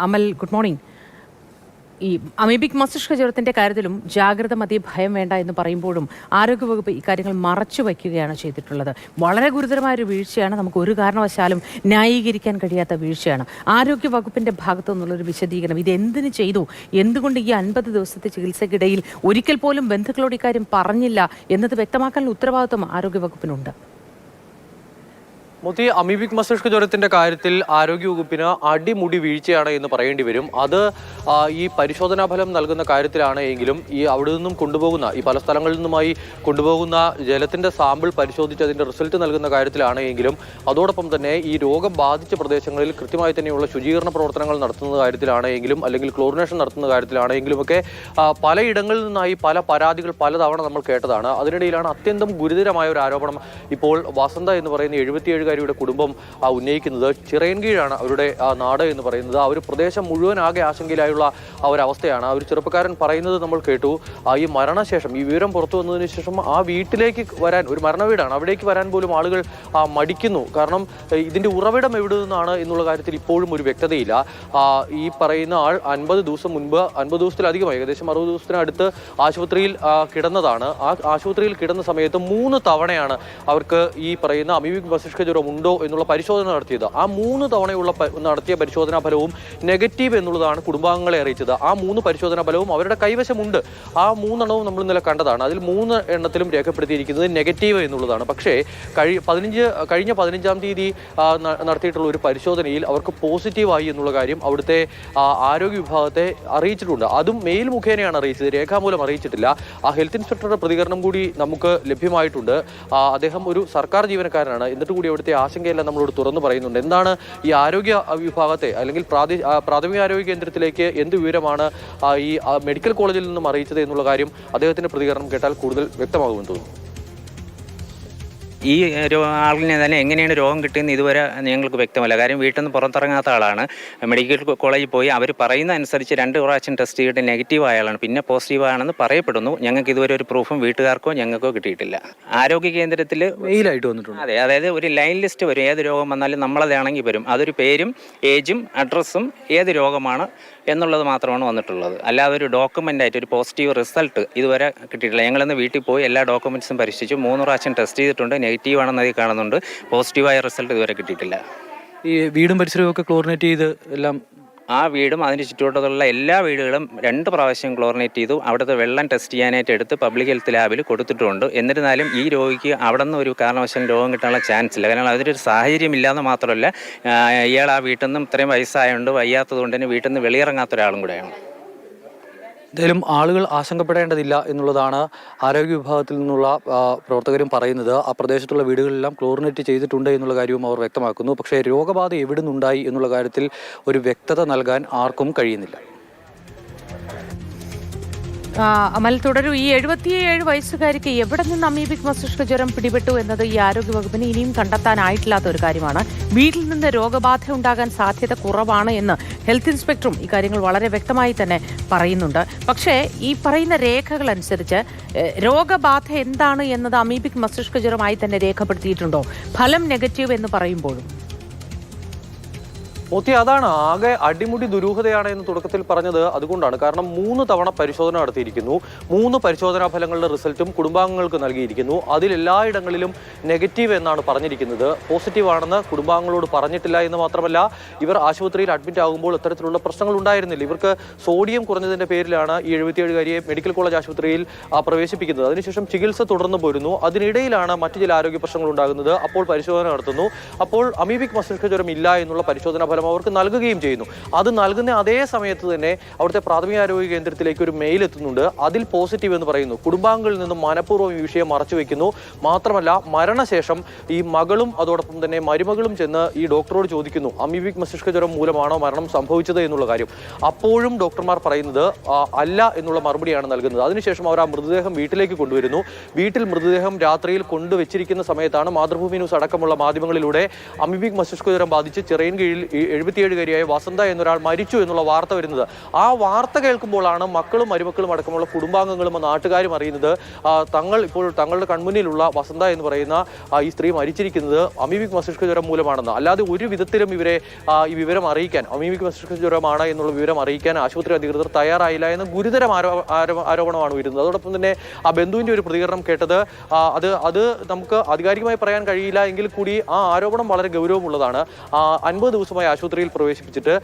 അമൽ, good morning. ഈ amoebic മസ്തിഷ്ക ജ്വരത്തിന്റെ കാര്യത്തിലും ജാഗ്രത മതി, ഭയം വേണ്ട എന്ന് പറയുമ്പോഴും ആരോഗ്യവകുപ്പ് ഇക്കാര്യങ്ങൾ മറച്ചു വയ്ക്കുകയാണ് ചെയ്തിട്ടുള്ളത്. വളരെ ഗുരുതരമായ ഒരു വീഴ്ചയാണ്, നമുക്ക് ഒരു കാരണവശാലും ന്യായീകരിക്കാൻ കഴിയാത്ത വീഴ്ചയാണ്. ആരോഗ്യവകുപ്പിന്റെ ഭാഗത്തു നിന്നുള്ളൊരു വിശദീകരണം, ഇത് എന്തിനു ചെയ്തു, എന്തുകൊണ്ട് ഈ 50 ദിവസത്തെ ചികിത്സയ്ക്കിടയിൽ ഒരിക്കൽ പോലും ബന്ധുക്കളോട് ഇക്കാര്യം പറഞ്ഞില്ല എന്നത് വ്യക്തമാക്കാനുള്ള ഉത്തരവാദിത്വം ആരോഗ്യവകുപ്പിനുണ്ട്. മോത്തി, അമീബിക് മസ്തിഷ്ക ജ്വരത്തിന്റെ കാര്യത്തിൽ ആരോഗ്യവകുപ്പിന് അടിമുടി വീഴ്ചയാണ് എന്ന് പറയേണ്ടി വരും. അത് ഈ പരിശോധനാ ഫലം നൽകുന്ന കാര്യത്തിലാണ് എങ്കിലും ഈ അവിടെ നിന്നും കൊണ്ടുപോകുന്ന ഈ പല സ്ഥലങ്ങളിൽ നിന്നുമായി കൊണ്ടുപോകുന്ന ജലത്തിന്റെ സാമ്പിൾ പരിശോധിച്ച് അതിന്റെ റിസൾട്ട് നൽകുന്ന കാര്യത്തിലാണ് എങ്കിലും അതോടൊപ്പം തന്നെ ഈ രോഗം ബാധിച്ച പ്രദേശങ്ങളിൽ കൃത്യമായി തന്നെയുള്ള ശുചീകരണ പ്രവർത്തനങ്ങൾ നടത്തുന്ന കാര്യത്തിലാണ് എങ്കിലും അല്ലെങ്കിൽ ക്ലോറിനേഷൻ നടത്തുന്ന കാര്യത്തിലാണ് എങ്കിലും ഒക്കെ പലയിടങ്ങളിൽ നിന്നായി പല പരാതികൾ പലതവണ നമ്മൾ കേട്ടതാണ്. അതിനിടയിലാണ് അത്യന്തം ഗുരുതരമായ ഒരു ആരോപണം ഇപ്പോൾ വസന്ത എന്ന് പറയുന്ന 77 കുടുംബം ഉന്നയിക്കുന്നത്. ചിറയൻകീഴാണ് അവരുടെ നാട് എന്ന് പറയുന്നത്. ആ ഒരു പ്രദേശം മുഴുവൻ ആകെ ആശങ്കയിലായുള്ള ഒരവസ്ഥയാണ്. ആ ഒരു ചെറുപ്പക്കാരൻ പറയുന്നത് നമ്മൾ കേട്ടു. ഈ മരണശേഷം, ഈ വിവരം പുറത്തു വന്നതിന് ശേഷം ആ വീട്ടിലേക്ക് വരാൻ, ഒരു മരണ വീടാണ്, അവിടേക്ക് വരാൻ പോലും ആളുകൾ മടിക്കുന്നു. കാരണം ഇതിന്റെ ഉറവിടം എവിടെ നിന്നാണ് എന്നുള്ള കാര്യത്തിൽ ഇപ്പോഴും ഒരു വ്യക്തതയില്ല. ഈ പറയുന്ന ആൾ 50 ദിവസം മുൻപ്, 50 ദിവസത്തിലധികമായി, ഏകദേശം 60 ദിവസത്തിനടുത്ത് ആശുപത്രിയിൽ കിടന്നതാണ്. ആ ആശുപത്രിയിൽ കിടന്ന സമയത്ത് 3 തവണയാണ് അവർക്ക് ഈ പറയുന്ന അമീബിക് മസ്തിഷ്ക ജ്വരം ഉണ്ടോ എന്നുള്ള പരിശോധന നടത്തിയത്. ആ 3 തവണയുള്ള നടത്തിയ പരിശോധനാ ഫലവും നെഗറ്റീവ് എന്നുള്ളതാണ് കുടുംബാംഗങ്ങളെ അറിയിച്ചത്. ആ 3 പരിശോധനാ ഫലവും അവരുടെ കൈവശമുണ്ട്. ആ 3 എണ്ണവും നമ്മൾ ഇന്നലെ കണ്ടതാണ്. അതിൽ 3 എണ്ണത്തിലും രേഖപ്പെടുത്തിയിരിക്കുന്നത് നെഗറ്റീവ് എന്നുള്ളതാണ്. പക്ഷേ കഴിഞ്ഞ 15-ാം തീയതി നടത്തിയിട്ടുള്ള ഒരു പരിശോധനയിൽ അവർക്ക് പോസിറ്റീവായി എന്നുള്ള കാര്യം അവിടുത്തെ ആരോഗ്യ വിഭാഗത്തെ അറിയിച്ചിട്ടുണ്ട്. അതും മെയിൽ മുഖേനയാണ് അറിയിച്ചത്, രേഖാമൂലം അറിയിച്ചിട്ടില്ല. ആ ഹെൽത്ത് ഇൻസ്പെക്ടറുടെ പ്രതികരണം കൂടി നമുക്ക് ലഭ്യമായിട്ടുണ്ട്. അദ്ദേഹം ഒരു സർക്കാർ ജീവനക്കാരനാണ്, എന്നിട്ട് കൂടി അവിടുത്തെ ആശങ്കയെല്ലാം നമ്മളോട് തുറന്നു പറയുന്നുണ്ട്. എന്താണ് ഈ ആരോഗ്യ വിഭാഗത്തെ അല്ലെങ്കിൽ പ്രാഥമിക ആരോഗ്യ കേന്ദ്രത്തിലേക്ക് എന്ത് വിവരമാണ് ഈ മെഡിക്കൽ കോളേജിൽ നിന്നും അറിയിച്ചത് എന്നുള്ള കാര്യം അദ്ദേഹത്തിന്റെ പ്രതികരണം കേട്ടാൽ കൂടുതൽ വ്യക്തമാകുമെന്ന് തോന്നുന്നു. ഈ ആളിനെ തന്നെ എങ്ങനെയാണ് രോഗം കിട്ടിയെന്ന് ഇതുവരെ ഞങ്ങൾക്ക് വ്യക്തമല്ല. കാര്യം വീട്ടിൽ നിന്ന് പുറത്തിറങ്ങാത്ത ആളാണ്. മെഡിക്കൽ കോളേജിൽ പോയി അവർ പറയുന്ന അനുസരിച്ച് 2 പ്രാവശ്യം ടെസ്റ്റ് ചെയ്തിട്ട് നെഗറ്റീവ് ആയാലാണ്, പിന്നെ പോസിറ്റീവ് ആണെന്ന് പറയപ്പെടുന്നു. ഞങ്ങൾക്ക് ഇതുവരെ ഒരു പ്രൂഫും വീട്ടുകാർക്കോ ഞങ്ങൾക്കോ കിട്ടിയിട്ടില്ല. ആരോഗ്യ കേന്ദ്രത്തിൽ മെയിലായിട്ട് വന്നിട്ടുണ്ട്. അതെ, അതായത് ഒരു ലൈൻ ലിസ്റ്റ് വരും. ഏത് രോഗം വന്നാലും നമ്മളതാണെങ്കിൽ വരും. അതൊരു പേരും ഏജും അഡ്രസ്സും ഏത് രോഗമാണ് എന്നുള്ളത് മാത്രമാണ് വന്നിട്ടുള്ളത്. അല്ലാതെ ഒരു ഡോക്യുമെൻ്റ് ആയിട്ട് ഒരു പോസിറ്റീവ് റിസൾട്ട് ഇതുവരെ കിട്ടിയിട്ടില്ല. ഞങ്ങളിന്ന് വീട്ടിൽ പോയി എല്ലാ ഡോക്യുമെൻറ്റ്സും പരിശോധിച്ചു. 3 പ്രാവശ്യം ടെസ്റ്റ് ചെയ്തിട്ടുണ്ട്. നെഗറ്റീവ് ആണെന്ന് അതിൽ കാണുന്നുണ്ട്. പോസിറ്റീവായ റിസൾട്ട് ഇതുവരെ കിട്ടിയിട്ടില്ല. ഈ വീടും പരിസരവും ഒക്കെ ക്ലോറിനേറ്റ് ചെയ്ത് എല്ലാം, ആ വീടും അതിൻ്റെ ചുറ്റുവട്ടത്തുള്ള എല്ലാ വീടുകളും 2 പ്രാവശ്യം ക്ലോറിനേറ്റ് ചെയ്തു. അവിടുത്തെ വെള്ളം ടെസ്റ്റ് ചെയ്യാനായിട്ട് എടുത്ത് പബ്ലിക് ഹെൽത്ത് ലാബിൽ കൊടുത്തിട്ടുണ്ട്. എന്നിരുന്നാലും ഈ രോഗിക്ക് അവിടെ നിന്ന് ഒരു കാരണവശാലും രോഗം കിട്ടാനുള്ള ചാൻസ് ഇല്ല. കാരണം അതിനൊരു സാഹചര്യം ഇല്ലാന്ന് മാത്രമല്ല, ഇയാൾ ആ വീട്ടിൽ നിന്നും ഇത്രയും വയസ്സായതുകൊണ്ട് വയ്യാത്തത് കൊണ്ട് തന്നെ വീട്ടിൽ നിന്ന് വെളിയിറങ്ങാത്ത ഒരാളും കൂടെയാണ്. എന്തായാലും ആളുകൾ ആശങ്കപ്പെടേണ്ടതില്ല എന്നുള്ളതാണ് ആരോഗ്യ വിഭാഗത്തിൽ നിന്നുള്ള പ്രവർത്തകരും പറയുന്നത്. ആ പ്രദേശത്തുള്ള വീടുകളെല്ലാം ക്ലോറിനേറ്റ് ചെയ്തിട്ടുണ്ട് എന്നുള്ള കാര്യവും അവർ വ്യക്തമാക്കുന്നു. പക്ഷേ രോഗബാധ എവിടെ നിന്നുണ്ടായി എന്നുള്ള കാര്യത്തിൽ ഒരു വ്യക്തത നൽകാൻ ആർക്കും കഴിയുന്നില്ല. അമൽ, തുടരൂ. ഈ 77 വയസ്സുകാരിക്ക് എവിടെ നിന്ന് അമീബിക് മസ്തിഷ്ക ജ്വരം പിടിപെട്ടു എന്നത് ഈ ആരോഗ്യവകുപ്പിന് ഇനിയും കണ്ടെത്താനായിട്ടില്ലാത്ത ഒരു കാര്യമാണ്. വീട്ടിൽ നിന്ന് രോഗബാധ ഉണ്ടാകാൻ സാധ്യത കുറവാണ് എന്ന് ഹെൽത്ത് ഇൻസ്പെക്ടറും ഇക്കാര്യങ്ങൾ വളരെ വ്യക്തമായി തന്നെ പറയുന്നുണ്ട്. പക്ഷേ ഈ പറയുന്ന രേഖകൾ അനുസരിച്ച് രോഗബാധ എന്താണ് എന്നത് അമീബിക് മസ്തിഷ്ക ജ്വരമായി തന്നെ രേഖപ്പെടുത്തിയിട്ടുണ്ടോ? ഫലം നെഗറ്റീവ് എന്ന് പറയുമ്പോഴും മോത്തി, അതാണ് ആകെ അടിമുടി ദുരൂഹതയാണ് എന്ന് തുടക്കത്തിൽ പറഞ്ഞത്. അതുകൊണ്ടാണ്. കാരണം 3 തവണ പരിശോധന നടത്തിയിരിക്കുന്നു. 3 പരിശോധനാ ഫലങ്ങളുടെ റിസൾട്ടും കുടുംബാംഗങ്ങൾക്ക് നൽകിയിരിക്കുന്നു. അതിലെല്ലായിടങ്ങളിലും നെഗറ്റീവ് എന്നാണ് പറഞ്ഞിരിക്കുന്നത്. പോസിറ്റീവ് ആണെന്ന് കുടുംബാംഗങ്ങളോട് പറഞ്ഞിട്ടില്ല എന്ന് മാത്രമല്ല, ഇവർ ആശുപത്രിയിൽ അഡ്മിറ്റ് ആകുമ്പോൾ ഇത്തരത്തിലുള്ള പ്രശ്നങ്ങൾ ഉണ്ടായിരുന്നില്ല. ഇവർക്ക് സോഡിയം കുറഞ്ഞതിന്റെ പേരിലാണ് ഈ 77-കാരിയെ മെഡിക്കൽ കോളേജ് ആശുപത്രിയിൽ പ്രവേശിപ്പിക്കുന്നത്. അതിനുശേഷം ചികിത്സ തുടർന്നു പോരുന്നു. അതിനിടയിലാണ് മറ്റു ചില ആരോഗ്യ പ്രശ്നങ്ങൾ ഉണ്ടാകുന്നത്. അപ്പോൾ പരിശോധന നടത്തുന്നു. അപ്പോൾ അമീബിക് മസ്തിഷ്ക ജ്വരം ഇല്ല എന്നുള്ള പരിശോധനാ ഫലം അവർക്ക് നൽകുകയും ചെയ്യുന്നു. അത് നൽകുന്ന അതേ സമയത്ത് തന്നെ അവിടുത്തെ പ്രാഥമികാരോഗ്യ കേന്ദ്രത്തിലേക്ക് ഒരു മെയിൽ എത്തുന്നുണ്ട്. അതിൽ പോസിറ്റീവ് എന്ന് പറയുന്നു. കുടുംബാംഗങ്ങളിൽ നിന്നും മനഃപൂർവ്വം ഈ വിഷയം മറച്ചു വെക്കുന്നു. മാത്രമല്ല, മരണശേഷം ഈ മകളും അതോടൊപ്പം തന്നെ മരുമകളും ചെന്ന് ഈ ഡോക്ടറോട് ചോദിക്കുന്നു, അമീബിക് മസ്തിഷ്ക ജ്വരം മൂലമാണോ മരണം സംഭവിച്ചത് എന്നുള്ള കാര്യം. അപ്പോഴും ഡോക്ടർമാർ പറയുന്നത് അല്ല എന്നുള്ള മറുപടിയാണ് നൽകുന്നത്. അതിനുശേഷം അവർ ആ മൃതദേഹം വീട്ടിലേക്ക് കൊണ്ടുവരുന്നു. വീട്ടിൽ മൃതദേഹം രാത്രിയിൽ കൊണ്ടുവച്ചിരിക്കുന്ന സമയത്താണ് മാതൃഭൂമി ന്യൂസ് അടക്കമുള്ള മാധ്യമങ്ങളിലൂടെ അമീബിക് മസ്തിഷ്ക ജ്വരം ബാധിച്ച് ചിറയൻകീഴിൽ 77-കാരിയായ വസന്ത എന്നൊരാൾ മരിച്ചു എന്നുള്ള വാർത്ത വരുന്നത്. ആ വാർത്ത കേൾക്കുമ്പോഴാണ് മക്കളും മരുമക്കളും അടക്കമുള്ള കുടുംബാംഗങ്ങളും നാട്ടുകാരും അറിയുന്നത് ഇപ്പോൾ തങ്ങളുടെ കൺമുന്നിലുള്ള വസന്ത എന്ന് പറയുന്ന ഈ സ്ത്രീ മരിച്ചിരിക്കുന്നത് അമീബിക് മസ്തിഷ്ക ജ്വരം മൂലമാണെന്ന്. അല്ലാതെ ഒരു വിധത്തിലും ഇവരെ ഈ വിവരം അറിയിക്കാൻ, അമീബിക് മസ്തിഷ്ക ജ്വരമാണ് എന്നുള്ള വിവരം അറിയിക്കാൻ ആശുപത്രി അധികൃതർ തയ്യാറായില്ല എന്ന ഗുരുതരം ആരോപണമാണ് വരുന്നത്. അതോടൊപ്പം തന്നെ ആ ബന്ധുവിന്റെ ഒരു പ്രതികരണം കേട്ടത് അത് നമുക്ക് ആധികാരികമായി പറയാൻ കഴിയില്ല എങ്കിൽ കൂടി ആ ആരോപണം വളരെ ഗൗരവമുള്ളതാണ്. 50 ദിവസമായി ആശുപത്രിയിൽ പ്രവേശിപ്പിച്ചിട്ട്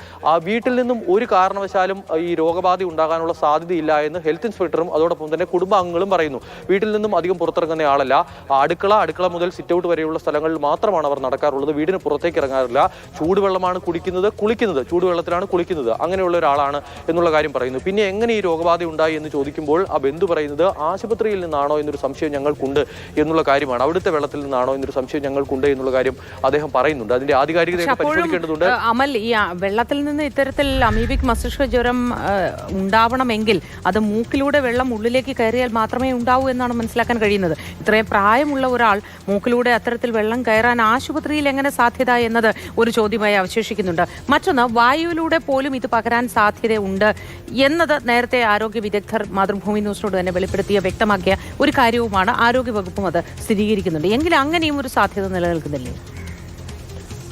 വീട്ടിൽ നിന്നും ഒരു കാരണവശാലും ഈ രോഗബാധ ഉണ്ടാകാനുള്ള സാധ്യതയില്ല എന്ന് ഹെൽത്ത് ഇൻസ്പെക്ടറും അതോടൊപ്പം തന്നെ കുടുംബാംഗങ്ങളും പറയുന്നു. വീട്ടിൽ നിന്നും അധികം പുറത്തിറങ്ങുന്ന ആളല്ല. അടുക്കള മുതൽ സിറ്റ് ഔട്ട് വരെയുള്ള സ്ഥലങ്ങളിൽ മാത്രമാണ് അവർ നടക്കാറുള്ളത്. വീടിന് പുറത്തേക്ക് ഇറങ്ങാറില്ല. ചൂടുവെള്ളമാണ് കുളിക്കുന്നത്, ചൂടുവെള്ളത്തിലാണ് കുളിക്കുന്നത്. അങ്ങനെയുള്ള ഒരാളാണ് എന്നുള്ള കാര്യം പറയുന്നു. പിന്നെ എങ്ങനെ ഈ രോഗബാധ ഉണ്ടായി എന്ന് ചോദിക്കുമ്പോൾ ആ ബന്ധു പറയുന്നത് ആശുപത്രിയിൽ നിന്നാണോ എന്നൊരു സംശയം ഞങ്ങൾക്കുണ്ട് എന്നുള്ള കാര്യമാണ്. അവിടുത്തെ വെള്ളത്തിൽ നിന്നാണോ എന്നൊരു സംശയം ഞങ്ങൾക്കുണ്ട് എന്നുള്ള കാര്യം അദ്ദേഹം പറയുന്നുണ്ട്. അതിന്റെ ആധികാരികത പരിശോധിക്കേണ്ടതുണ്ട്. അമൽ, ഈ വെള്ളത്തിൽ നിന്ന് ഇത്തരത്തിൽ അമീബിക് മസ്തിഷ്ക ജ്വരം ഉണ്ടാവണമെങ്കിൽ അത് മൂക്കിലൂടെ വെള്ളം ഉള്ളിലേക്ക് കയറിയാൽ മാത്രമേ ഉണ്ടാവൂ എന്നാണ് മനസ്സിലാക്കാൻ കഴിയുന്നത്. ഇത്രയും പ്രായമുള്ള ഒരാൾ മൂക്കിലൂടെ അത്തരത്തിൽ വെള്ളം കയറാൻ ആശുപത്രിയിൽ എങ്ങനെ സാധ്യത എന്നത് ഒരു ചോദ്യമായി അവശേഷിക്കുന്നുണ്ട്. മറ്റൊന്ന്, വായുവിലൂടെ പോലും ഇത് പകരാൻ സാധ്യതയുണ്ട് എന്നത് നേരത്തെ ആരോഗ്യ വിദഗ്ധർ മാതൃഭൂമി ന്യൂസിനോട് തന്നെ വ്യക്തമാക്കിയ ഒരു കാര്യവുമാണ്. ആരോഗ്യവകുപ്പും അത് സ്ഥിരീകരിക്കുന്നുണ്ട്. എങ്കിൽ അങ്ങനെയും ഒരു സാധ്യത നിലനിൽക്കുന്നില്ലേ?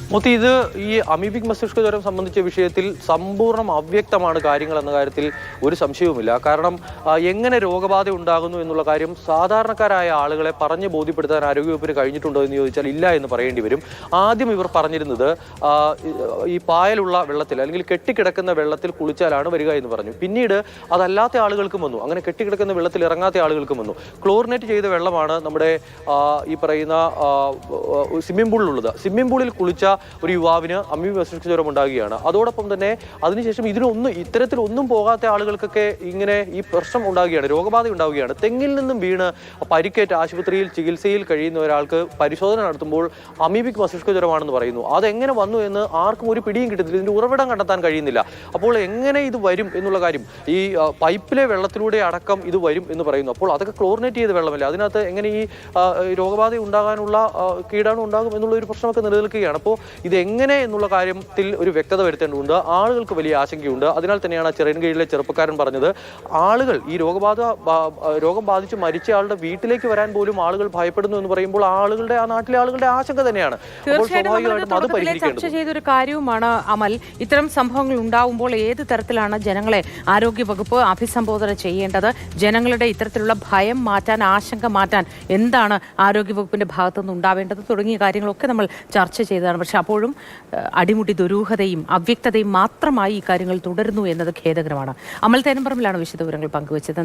മൊത്തം ഇത് ഈ അമീബിക് മസ്തിഷ്ക ജ്വരം സംബന്ധിച്ച വിഷയത്തിൽ സമ്പൂർണ്ണം അവ്യക്തമാണ് കാര്യങ്ങൾ എന്ന കാര്യത്തിൽ ഒരു സംശയവുമില്ല. കാരണം എങ്ങനെ രോഗബാധ ഉണ്ടാകുന്നു എന്നുള്ള കാര്യം സാധാരണക്കാരായ ആളുകളെ പറഞ്ഞ് ബോധ്യപ്പെടുത്താൻ ആരോഗ്യവകുപ്പിന് കഴിഞ്ഞിട്ടുണ്ടോ എന്ന് ചോദിച്ചാൽ ഇല്ല എന്ന് പറയേണ്ടി വരും. ആദ്യം ഇവർ പറഞ്ഞിരുന്നത് ഈ പായലുള്ള വെള്ളത്തിൽ അല്ലെങ്കിൽ കെട്ടിക്കിടക്കുന്ന വെള്ളത്തിൽ കുളിച്ചാലാണ് വരിക എന്ന് പറഞ്ഞു. പിന്നീട് അതല്ലാത്ത ആളുകൾക്കും വന്നു. അങ്ങനെ കെട്ടിക്കിടക്കുന്ന വെള്ളത്തിൽ ഇറങ്ങാത്ത ആളുകൾക്കും വന്നു. ക്ലോറിനേറ്റ് ചെയ്ത വെള്ളമാണ് നമ്മുടെ ഈ പറയുന്ന സ്വിമ്മിംഗ് പൂളിലുള്ളത്. സ്വിമ്മിംഗ് പൂളിൽ കുളിച്ച ഒരു യുവാവിന് അമീബിക് മസ്തിഷ്ക ജ്വരം ഉണ്ടാകുകയാണ്. അതോടൊപ്പം തന്നെ അതിനുശേഷം ഇത്തരത്തിലൊന്നും പോകാത്ത ആളുകൾക്കൊക്കെ ഇങ്ങനെ ഈ പ്രശ്നം ഉണ്ടാകുകയാണ്, രോഗബാധ ഉണ്ടാവുകയാണ്. തെങ്ങിൽ നിന്നും വീണ് പരിക്കേറ്റ് ആശുപത്രിയിൽ ചികിത്സയിൽ കഴിയുന്ന ഒരാൾക്ക് പരിശോധന നടത്തുമ്പോൾ അമീബിക് മസ്തിഷ്ക ജ്വരമാണെന്ന് പറയുന്നു. അതെങ്ങനെ വന്നു എന്ന് ആർക്കും ഒരു പിടിയും കിട്ടുന്നില്ല. ഇതിന്റെ ഉറവിടം കണ്ടെത്താൻ കഴിയുന്നില്ല. അപ്പോൾ എങ്ങനെ ഇത് വരും എന്നുള്ള കാര്യം, ഈ പൈപ്പിലെ വെള്ളത്തിലൂടെ അടക്കം ഇത് വരും എന്ന് പറയുന്നു. അപ്പോൾ അതൊക്കെ ക്ലോറിനേറ്റ് ചെയ്ത വെള്ളമല്ല. അതിനകത്ത് എങ്ങനെ ഈ രോഗബാധ ഉണ്ടാകാനുള്ള കീടാണു ഉണ്ടാകും എന്നുള്ള ഒരു പ്രശ്നമൊക്കെ നിലനിൽക്കുകയാണ്. അപ്പോൾ ഇതെങ്ങനെ എന്നുള്ള കാര്യത്തിൽ ഒരു വ്യക്തത വരുത്തേണ്ടതുണ്ട്. ആളുകൾക്ക് വലിയ ആശങ്കയുണ്ട്. അതിനാൽ തന്നെയാണ് ചിറയൻകീഴിലെ ചെറുപ്പക്കാരൻ പറഞ്ഞത്, ആളുകൾ ഈ രോഗം ബാധിച്ച് മരിച്ച ആളുടെ വീട്ടിലേക്ക് വരാൻ പോലും ആളുകൾ ഭയപ്പെടുന്നു എന്ന് പറയുമ്പോൾ നാട്ടിലെ ആളുകളുടെ ആശങ്ക തന്നെയാണ്. ചർച്ച ചെയ്തൊരു കാര്യവുമാണ് അമൽ. ഇത്തരം സംഭവങ്ങൾ ഉണ്ടാവുമ്പോൾ ഏത് തരത്തിലാണ് ജനങ്ങളെ ആരോഗ്യവകുപ്പ് അഭിസംബോധന ചെയ്യേണ്ടത്, ജനങ്ങളുടെ ഇത്തരത്തിലുള്ള ഭയം മാറ്റാൻ, ആശങ്ക മാറ്റാൻ എന്താണ് ആരോഗ്യവകുപ്പിന്റെ ഭാഗത്തുനിന്ന് ഉണ്ടാവേണ്ടത് തുടങ്ങിയ കാര്യങ്ങളൊക്കെ നമ്മൾ ചർച്ച ചെയ്തതാണ്. പക്ഷെ അപ്പോഴും അടിമുടി ദുരൂഹതയും അവ്യക്തതയും മാത്രമായി ഈ കാര്യങ്ങൾ തുടരുന്നു എന്നത് ഖേദകരമാണ്. അമൽ തേനമ്പറമ്പിലാണ് വിശദവിവരങ്ങൾ പങ്കുവച്ചത്.